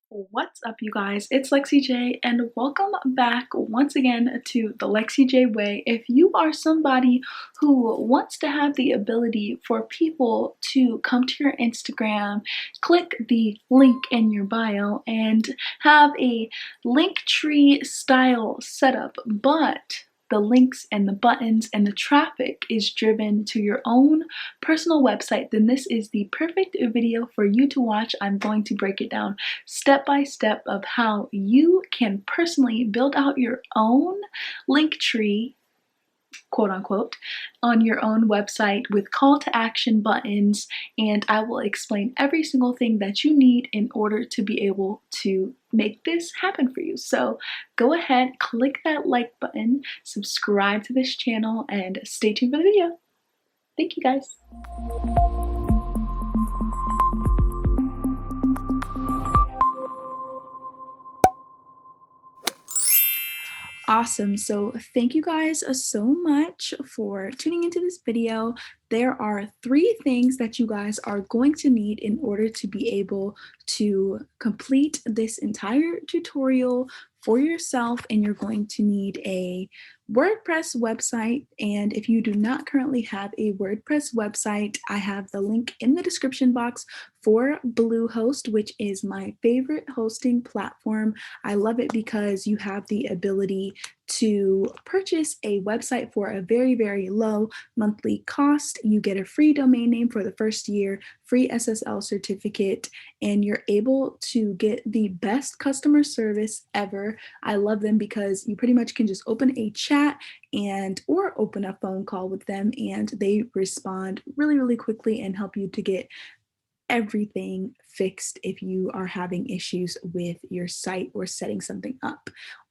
What's up, you guys? It's Lexi J, and welcome back once again to the Lexi J Way. If you are somebody who wants to have the ability for people to come to your Instagram, click the link in your bio, and have a Linktree style setup, but the links and the buttons and the traffic is driven to your own personal website, then this is the perfect video for you to watch. I'm going to break it down step by step of how you can personally build out your own link tree, quote unquote, on your own website with call to action buttons, and I will explain every single thing that you need in order to be able to make this happen for you. So go ahead, click that like button, subscribe to this channel, and stay tuned for the video. Thank you, guys. Awesome. So thank you guys so much for tuning into this video. There are 3 things that you guys are going to need in order to be able to complete this entire tutorial for yourself, and you're going to need a WordPress website. And if you do not currently have a WordPress website, I have the link in the description box for Bluehost, which is my favorite hosting platform. I love it because you have the ability to purchase a website for a very, very low monthly cost. You get a free domain name for the first year, free SSL certificate, and you're able to get the best customer service ever. I love them because you pretty much can just open a chat or open a phone call with them, and they respond really, really quickly and help you to get everything fixed if you are having issues with your site or setting something up.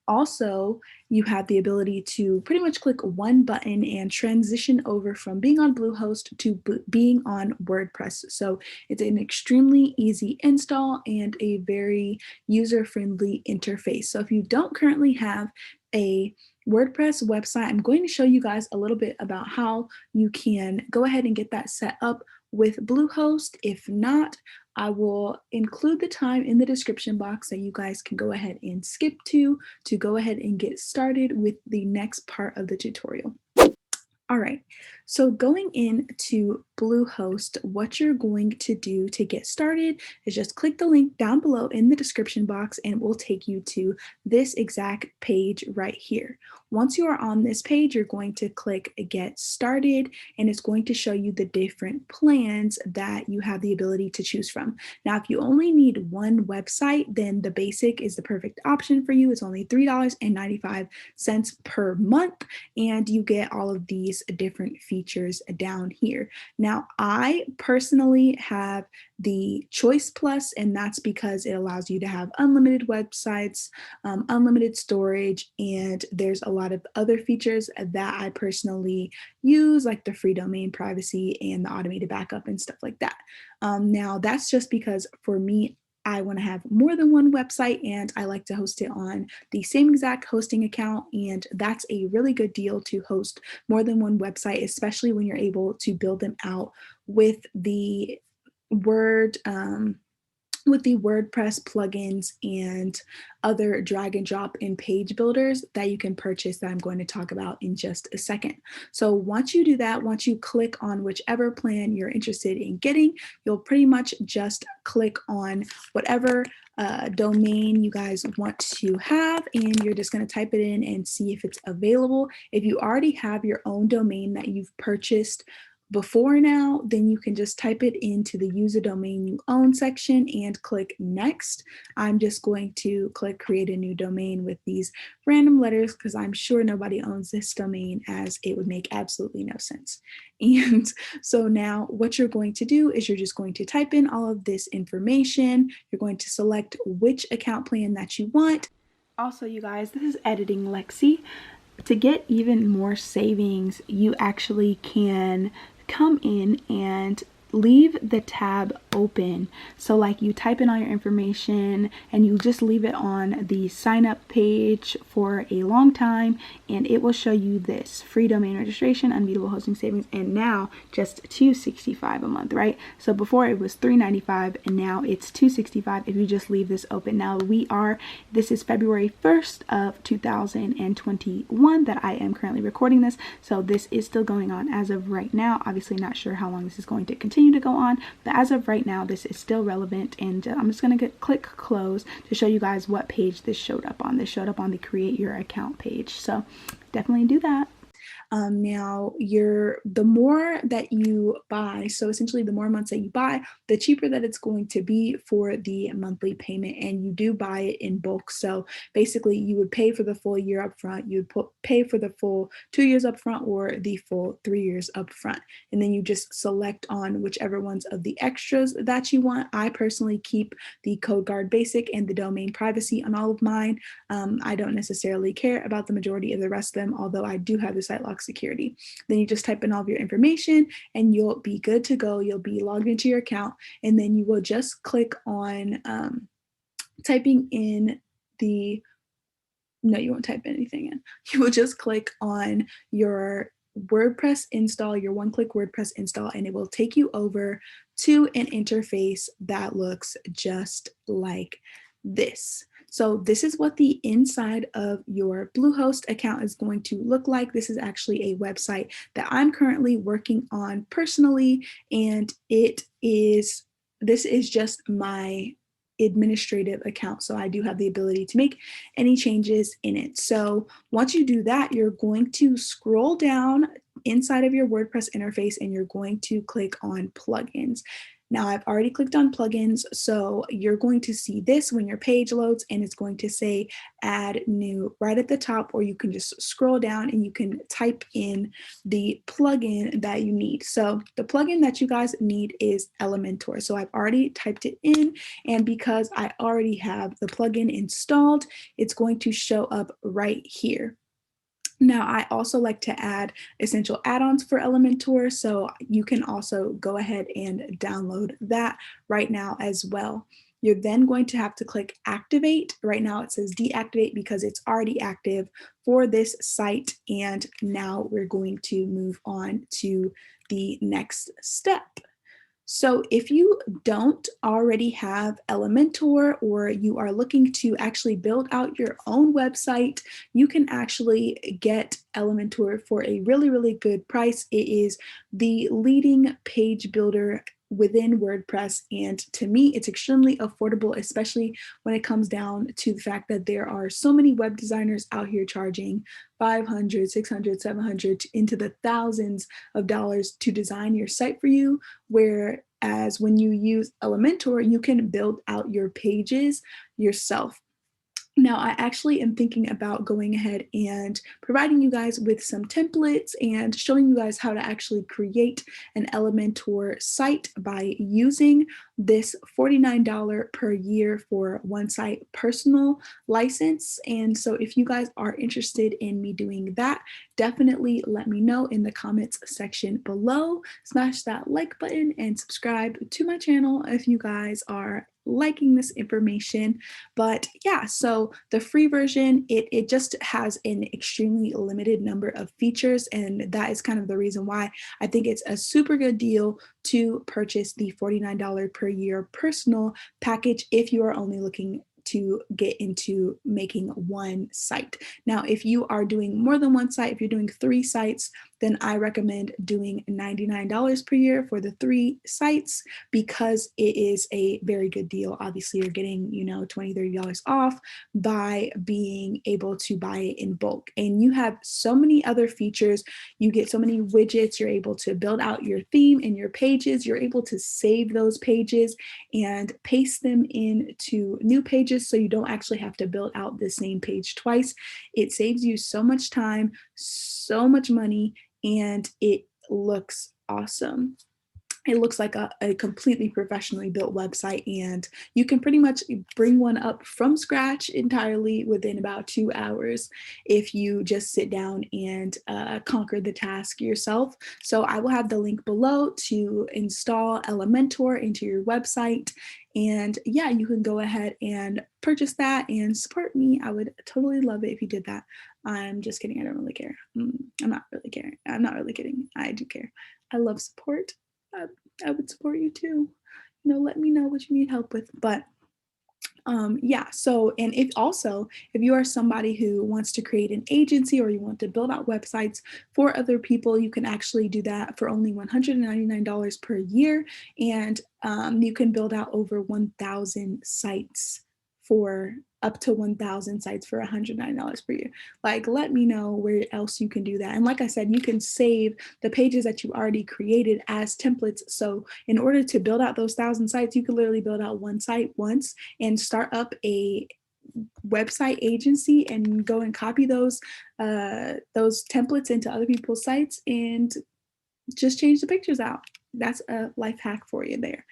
Also, you have the ability to pretty much click one button and transition over from being on Bluehost to being on WordPress. So it's an extremely easy install and a very user-friendly interface. So if you don't currently have a WordPress website, I'm going to show you guys a little bit about how you can go ahead and get that set up with Bluehost. If not, I will include the time in the description box that you guys can go ahead and skip to go ahead and get started with the next part of the tutorial. All right, so going into Bluehost, what you're going to do to get started is just click the link down below in the description box, and it will take you to this exact page right here. Once you are on this page, you're going to click Get Started, and it's going to show you the different plans that you have the ability to choose from. Now, if you only need one website, then the basic is the perfect option for you. It's only $3.95 per month, and you get all of these different features down here. Now, I personally have the Choice Plus, and that's because it allows you to have unlimited websites, unlimited storage, and there's a lot of other features that I personally use, like the free domain privacy and the automated backup and stuff like that. Now, that's just because for me, I want to have more than one website, and I like to host it on the same exact hosting account, and that's a really good deal to host more than one website, especially when you're able to build them out with the with the WordPress plugins and other drag and drop and page builders that you can purchase that I'm going to talk about in just a second. So once you do that, once you click on whichever plan you're interested in getting, you'll pretty much just click on whatever domain you guys want to have, and you're just going to type it in and see if it's available. If you already have your own domain that you've purchased before now, then you can just type it into the use a domain you own section and click next. I'm just going to click create a new domain with these random letters because I'm sure nobody owns this domain, as it would make absolutely no sense. And so now what you're going to do is you're just going to type in all of this information. You're going to select which account plan that you want. Also, you guys, this is Editing Lexi. To get even more savings, you actually can come in and leave the tab open. So like you type in all your information and you just leave it on the sign up page for a long time, and it will show you this: free domain registration, unbeatable hosting savings, and now just $265 a month, right? So before it was $395 and now it's $265 if you just leave this open. Now this is February 1st of 2021 that I am currently recording this, so this is still going on as of right now. Obviously not sure how long this is going to continue to go on, but as of right now this is still relevant. And I'm just going to click close to show you guys what page this showed up on. This showed up on the create your account page, so definitely do that. Now the more that you buy, so essentially the more months that you buy, the cheaper that it's going to be for the monthly payment, and you do buy it in bulk. So basically you would pay for the full year up front, you would pay for the full 2 years up front or the full 3 years up front, and then you just select on whichever ones of the extras that you want. I personally keep the code guard basic and the domain privacy on all of mine. I don't necessarily care about the majority of the rest of them, although I do have the site lock security. Then you just type in all of your information and you'll be good to go. You'll be logged into your account, and then you will just click on typing in the, no, you won't type anything in. You will just click on your WordPress install, your one-click WordPress install, and it will take you over to an interface that looks just like this. So this is what the inside of your Bluehost account is going to look like. This is actually a website that I'm currently working on personally, and this is just my administrative account, so I do have the ability to make any changes in it. So once you do that, you're going to scroll down inside of your WordPress interface and you're going to click on plugins. Now I've already clicked on plugins, so you're going to see this when your page loads, and it's going to say add new right at the top, or you can just scroll down and you can type in the plugin that you need. So the plugin that you guys need is Elementor. So I've already typed it in, and because I already have the plugin installed, it's going to show up right here. Now, I also like to add essential add-ons for Elementor, so you can also go ahead and download that right now as well. You're then going to have to click activate. Right now it says deactivate because it's already active for this site, and now we're going to move on to the next step. So if you don't already have Elementor, or you are looking to actually build out your own website, you can actually get Elementor for a really, really good price. It is the leading page builder within WordPress, and to me it's extremely affordable, especially when it comes down to the fact that there are so many web designers out here charging $500, $600, $700 into the thousands of dollars to design your site for you, whereas when you use Elementor, you can build out your pages yourself. Now, I actually am thinking about going ahead and providing you guys with some templates and showing you guys how to actually create an Elementor site by using this $49 per year for one site personal license. And so if you guys are interested in me doing that, definitely let me know in the comments section below. Smash that like button and subscribe to my channel if you guys are liking this information. But yeah, so the free version, it just has an extremely limited number of features, and that is kind of the reason why I think it's a super good deal to purchase the $49 per year personal package if you are only looking to get into making one site. Now, if you are doing more than one site, if you're doing 3 sites, then I recommend doing $99 per year for the 3 sites because it is a very good deal. Obviously, you're getting, $20, $30 off by being able to buy it in bulk. And you have so many other features. You get so many widgets. You're able to build out your theme and your pages. You're able to save those pages and paste them into new pages so you don't actually have to build out the same page twice. It saves you so much time, so much money, and it looks awesome. it looks like a completely professionally built website, and you can pretty much bring one up from scratch entirely within about 2 hours if you just sit down and conquer the task yourself. So I will have the link below to install Elementor into your website, and yeah, you can go ahead and purchase that and support me. I would totally love it if you did that. I'm just kidding. I don't really care. I'm not really caring. I'm not really kidding. I do care. I love support. I would support you too. Let me know what you need help with. But yeah, so, and if you are somebody who wants to create an agency or you want to build out websites for other people, you can actually do that for only $199 per year. And you can build out over 1,000 sites for up to 1,000 sites for $109 per year. Like, let me know where else you can do that. And like I said, you can save the pages that you already created as templates. So in order to build out those 1,000 sites, you can literally build out one site once and start up a website agency and go and copy those templates into other people's sites and just change the pictures out. That's a life hack for you there.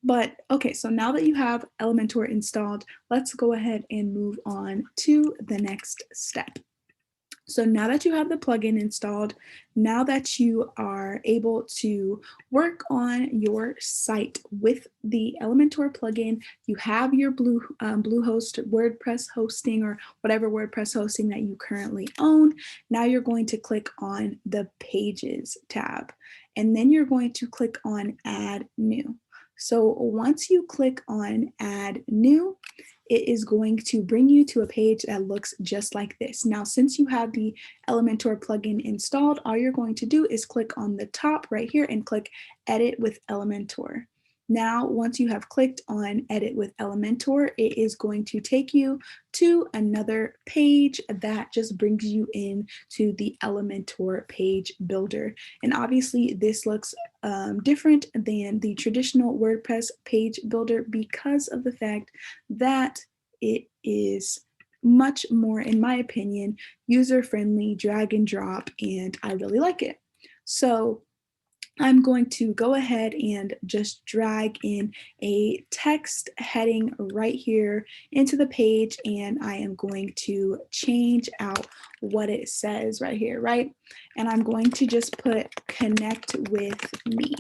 But okay, so now that you have Elementor installed, let's go ahead and move on to the next step. So now that you have the plugin installed, now that you are able to work on your site with the Elementor plugin, you have your Bluehost WordPress hosting or whatever WordPress hosting that you currently own. Now you're going to click on the Pages tab, and then you're going to click on Add New. So once you click on Add New, it is going to bring you to a page that looks just like this. Now, since you have the Elementor plugin installed, all you're going to do is click on the top right here and click Edit with Elementor. Now, once you have clicked on Edit with Elementor, it is going to take you to another page that just brings you in to the Elementor page builder. And obviously this looks different than the traditional WordPress page builder because of the fact that it is much more, in my opinion, user-friendly, drag and drop, and I really like it. So I'm going to go ahead and just drag in a text heading right here into the page, and I am going to change out what it says right here, right? And I'm going to just put connect with me.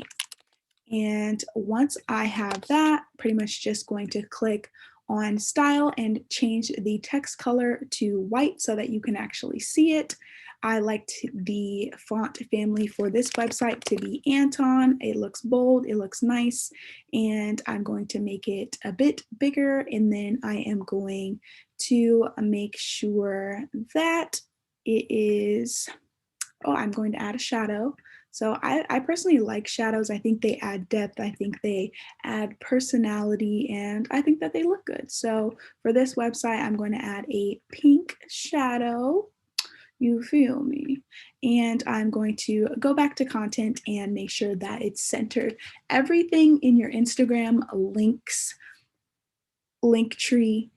And once I have that, pretty much just going to click on style and change the text color to white so that you can actually see it. I liked the font family for this website to be Anton. It looks bold, it looks nice, and I'm going to make it a bit bigger, and then I am going to make sure that it is, I'm going to add a shadow. So I personally like shadows. I think they add depth. I think they add personality, and I think that they look good. So for this website, I'm going to add a pink shadow. You feel me? And I'm going to go back to content and make sure that it's centered. Everything in your Instagram links, LINKTREE,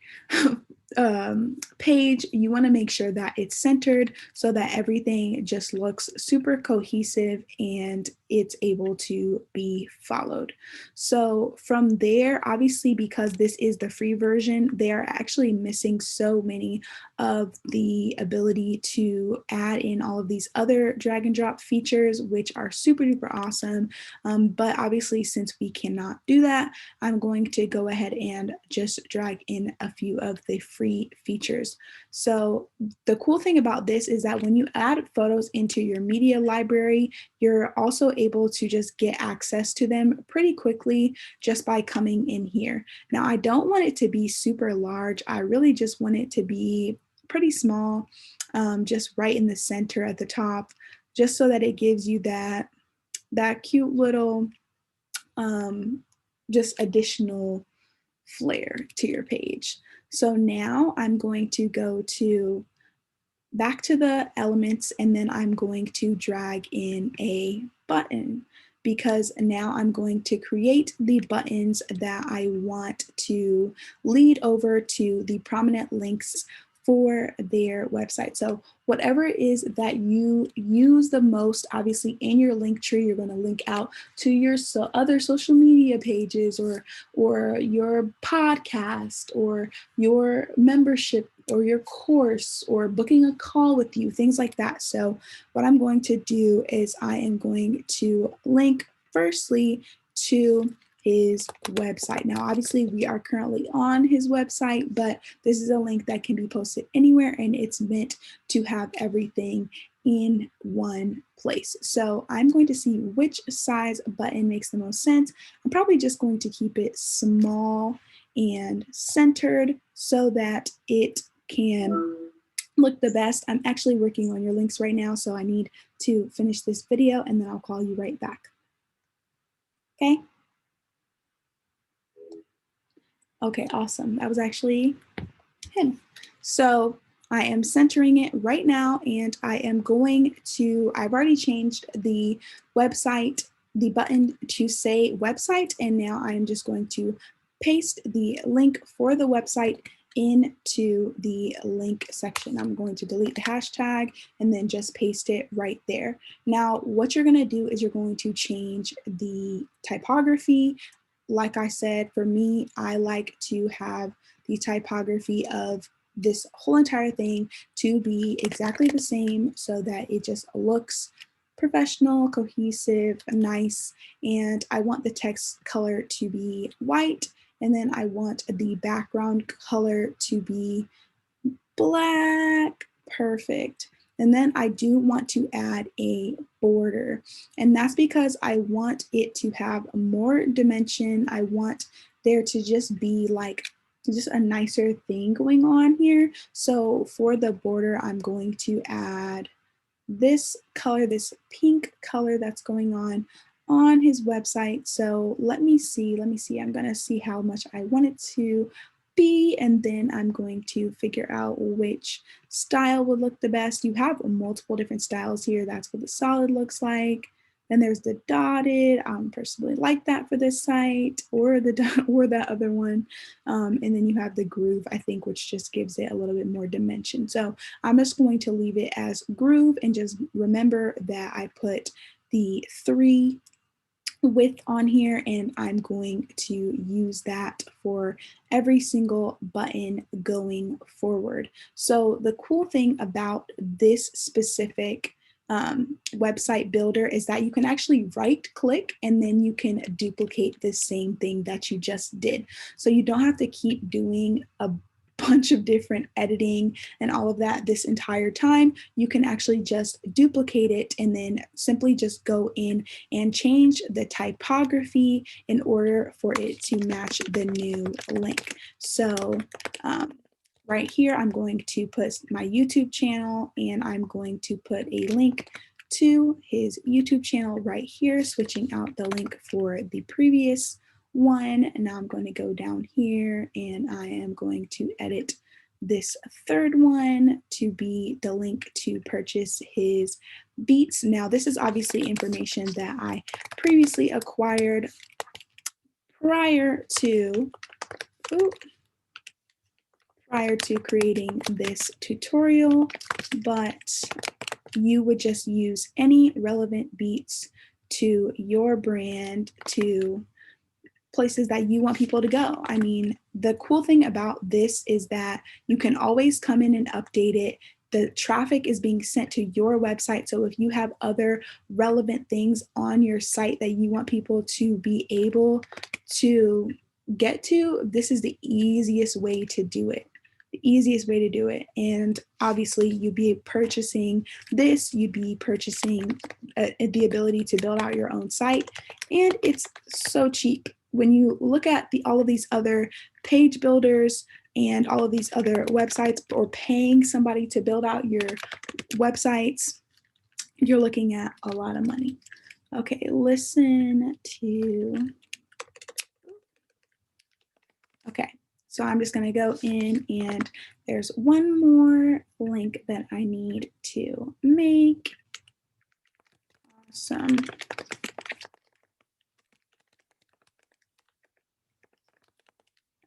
page, you want to make sure that it's centered so that everything just looks super cohesive and it's able to be followed. So from there, obviously, because this is the free version, they are actually missing so many of the ability to add in all of these other drag and drop features, which are super duper awesome. But obviously, since we cannot do that, I'm going to go ahead and just drag in a few of the free features. So the cool thing about this is that when you add photos into your media library, you're also able to just get access to them pretty quickly just by coming in here. Now, I don't want it to be super large. I really just want it to be pretty small, just right in the center at the top, just so that it gives you that cute little just additional flair to your page. So now I'm going to go back to the elements, and then I'm going to drag in a button, because now I'm going to create the buttons that I want to lead over to the prominent links for their website. So whatever it is that you use the most, obviously in your link tree, you're going to link out to your other social media pages or your podcast or your membership or your course or booking a call with you, things like that. So what I'm going to do is I am going to link firstly to his website. Now, obviously, we are currently on his website, but this is a link that can be posted anywhere, and it's meant to have everything in one place. So I'm going to see which size button makes the most sense. I'm probably just going to keep it small and centered so that it can look the best. I'm actually working on your links right now, so I need to finish this video and then I'll call you right back. Okay? Okay, awesome. That was actually him. So I am centering it right now, and I am going to, I've already changed the website, the button to say website, and now I am just going to paste the link for the website into the link section. I'm going to delete the hashtag and then just paste it right there. Now, what you're going to do is you're going to change the typography. Like I said, for me, I like to have the typography of this whole entire thing to be exactly the same so that it just looks professional, cohesive, nice. And I want the text color to be white. And then I want the background color to be black. Perfect. And then I do want to add a border. And that's because I want it to have more dimension. I want there to just be like just a nicer thing going on here. So for the border, I'm going to add this color, this pink color that's going on his website. So let me see. I'm going to see how much I want it to be, and then I'm going to figure out which style would look the best. You have multiple different styles here. That's what the solid looks like. Then there's the dotted. I personally like that for this site, or that other one. And then you have the groove, I think, which just gives it a little bit more dimension. So I'm just going to leave it as groove, and just remember that I put the 3 width on here, and I'm going to use that for every single button going forward. So the cool thing about this specific website builder is that you can actually right click and then you can duplicate the same thing that you just did. So you don't have to keep doing a bunch of different editing and all of that this entire time. You can actually just duplicate it and then simply just go in and change the typography in order for it to match the new link. So right here, I'm going to put my YouTube channel, and I'm going to put a link to his YouTube channel right here, switching out the link for the previous one. And now I'm going to go down here, and I am going to edit this third one to be the link to purchase his beats. Now, this is obviously information that I previously acquired prior to creating this tutorial, but you would just use any relevant beats to your brand, to places that you want people to go. I mean, the cool thing about this is that you can always come in and update it. The traffic is being sent to your website. So if you have other relevant things on your site that you want people to be able to get to, this is the easiest way to do it. The easiest way to do it. And obviously you'd be purchasing this, you'd be purchasing the ability to build out your own site. And it's so cheap. When you look at all of these other page builders and all of these other websites, or paying somebody to build out your websites, you're looking at a lot of money. Okay, okay. So I'm just going to go in, and there's one more link that I need to make. Awesome.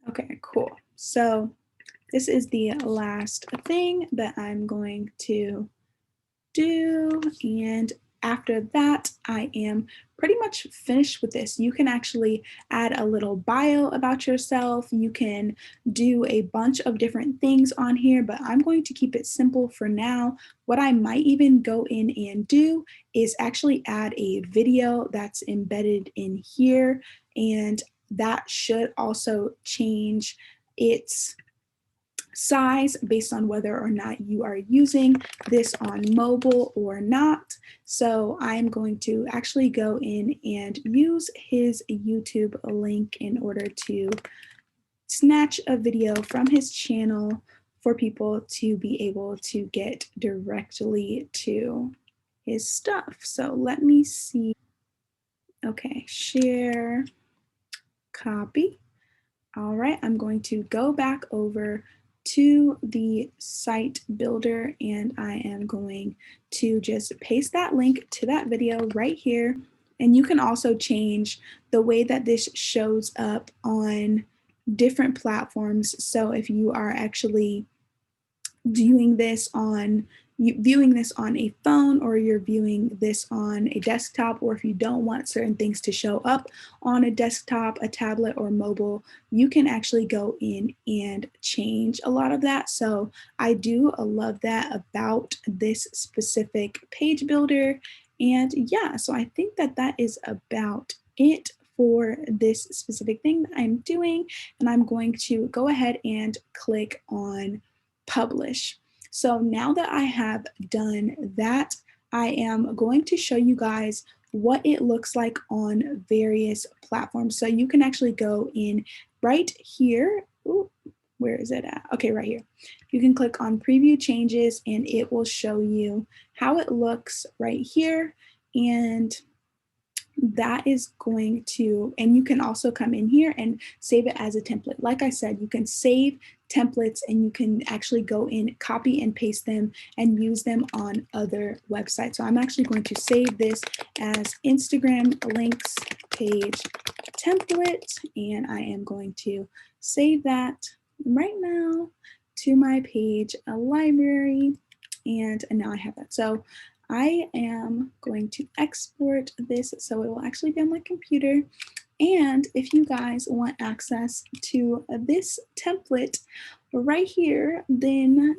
Okay, cool. So this is the last thing that I'm going to do, and after that I am pretty much finished with this. You can actually add a little bio about yourself. You can do a bunch of different things on here, but I'm going to keep it simple for now. What I might even go in and do is actually add a video that's embedded in here, and that should also change its size based on whether or not you are using this on mobile or not. So I'm going to actually go in and use his YouTube link in order to snatch a video from his channel for people to be able to get directly to his stuff. So let me see. Okay, share, copy. All right, I'm going to go back over to the site builder, and I am going to just paste that link to that video right here. And you can also change the way that this shows up on different platforms. So if you are actually viewing this on a phone, or you're viewing this on a desktop, or if you don't want certain things to show up on a desktop, a tablet, or mobile, you can actually go in and change a lot of that. So I do love that about this specific page builder. And yeah, so I think that that is about it for this specific thing that I'm doing. And I'm going to go ahead and click on publish. So now that I have done that, I am going to show you guys what it looks like on various platforms. So you can actually go in right here. Ooh, where is it at? Okay, right here. You can click on preview changes and it will show you how it looks right here. And that is going to, and you can also come in here and save it as a template. Like I said, you can save templates and you can actually go in, copy and paste them and use them on other websites. So I'm actually going to save this as Instagram links page template, and I am going to save that right now to my page library. And now I have that. So I am going to export this so it will actually be on my computer. And if you guys want access to this template right here, then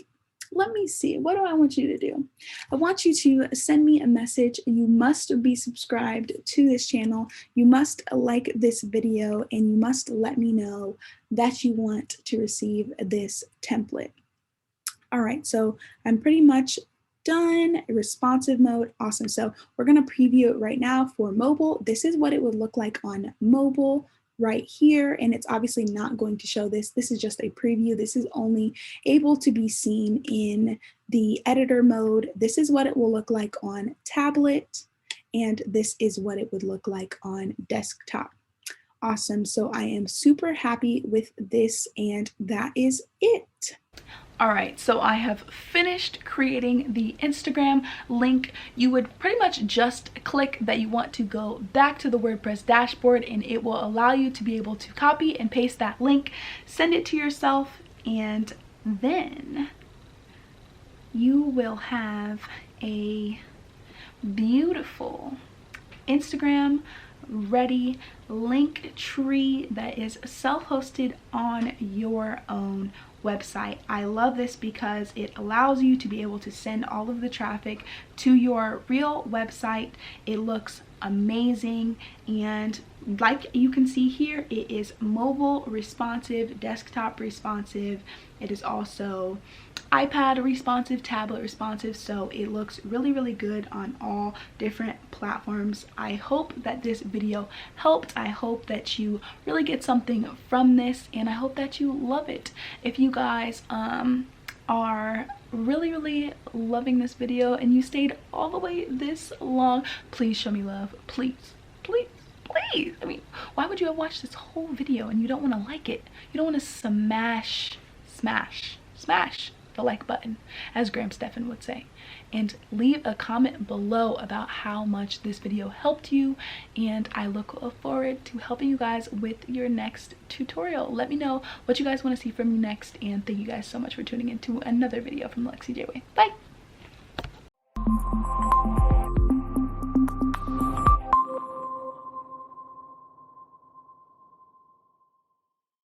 let me see. What do I want you to do? I want you to send me a message. You must be subscribed to this channel. You must like this video, and you must let me know that you want to receive this template. All right, so I'm pretty much done. Responsive mode, awesome. So we're gonna preview it right now for mobile. This is what it would look like on mobile right here, and it's obviously not going to show this. This is just a preview. This is only able to be seen in the editor mode. This is what it will look like on tablet, and this is what it would look like on desktop. Awesome, so I am super happy with this, and that is it. All right, so I have finished creating the Instagram link. You would pretty much just click that you want to go back to the WordPress dashboard, and it will allow you to be able to copy and paste that link, send it to yourself, and then you will have a beautiful Instagram ready LINKTREE that is self-hosted on your own website. I love this because it allows you to be able to send all of the traffic to your real website. It looks amazing, and like you can see here, it is mobile responsive, desktop responsive. It is also iPad responsive, tablet responsive, so it looks really, really good on all different platforms. I hope that this video helped. I hope that you really get something from this, and I hope that you love it. If you guys are really loving this video and you stayed all the way this long, please show me love. Please. I mean, why would you have watched this whole video and you don't want to like it? You don't want to smash the like button, as Graham Stephan would say, and leave a comment below about how much this video helped you, and I look forward to helping you guys with your next tutorial. Let me know what you guys want to see from me next, and thank you guys so much for tuning into another video from the Lexi J Way. Bye!